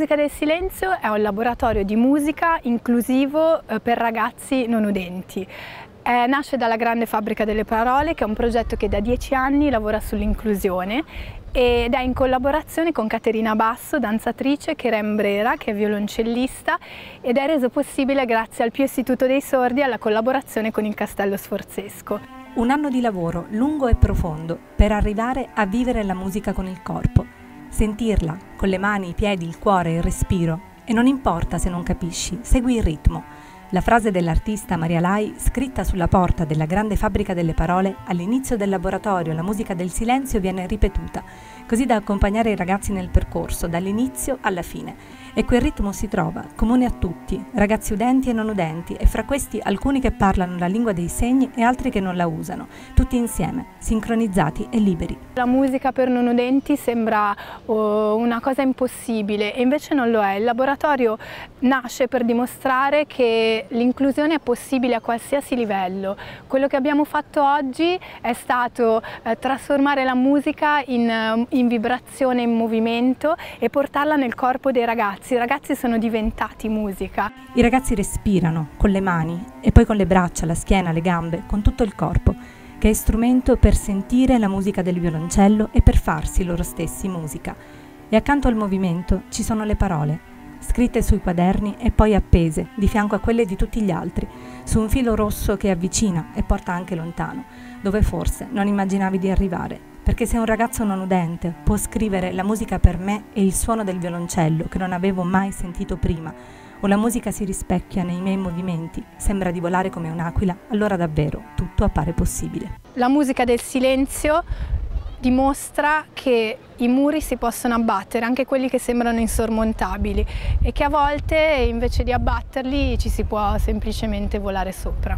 musica del silenzio è un laboratorio di musica inclusivo per ragazzi non udenti. Nasce dalla Grande Fabbrica delle Parole, che è un progetto che da 10 anni lavora sull'inclusione ed è in collaborazione con Caterina Basso, danzatrice, Kerem Brera, che è violoncellista, ed è reso possibile grazie al Pio Istituto dei Sordi e alla collaborazione con il Castello Sforzesco. Un anno di lavoro lungo e profondo per arrivare a vivere la musica con il corpo, sentirla con le mani, i piedi, il cuore, il respiro, e non importa se non capisci, segui il ritmo. La frase dell'artista Maria Lai, scritta sulla porta della Grande Fabbrica delle Parole, all'inizio del laboratorio La musica del silenzio viene ripetuta, così da accompagnare i ragazzi nel percorso, dall'inizio alla fine. E quel ritmo si trova, comune a tutti, ragazzi udenti e non udenti, e fra questi alcuni che parlano la lingua dei segni e altri che non la usano, tutti insieme, sincronizzati e liberi. La musica per non udenti sembra una cosa impossibile e invece non lo è. Il laboratorio nasce per dimostrare che l'inclusione è possibile a qualsiasi livello. Quello che abbiamo fatto oggi è stato trasformare la musica in vibrazione, in movimento, e portarla nel corpo dei ragazzi. I ragazzi sono diventati musica. I ragazzi respirano con le mani e poi con le braccia, la schiena, le gambe, con tutto il corpo, che è strumento per sentire la musica del violoncello e per farsi loro stessi musica. E accanto al movimento ci sono le parole, scritte sui quaderni e poi appese di fianco a quelle di tutti gli altri, su un filo rosso che avvicina e porta anche lontano, dove forse non immaginavi di arrivare. Perché se un ragazzo non udente può scrivere la musica per me e il suono del violoncello che non avevo mai sentito prima, o la musica si rispecchia nei miei movimenti, sembra di volare come un'aquila, allora davvero tutto appare possibile. La musica del silenzio dimostra che i muri si possono abbattere, anche quelli che sembrano insormontabili, e che a volte invece di abbatterli ci si può semplicemente volare sopra.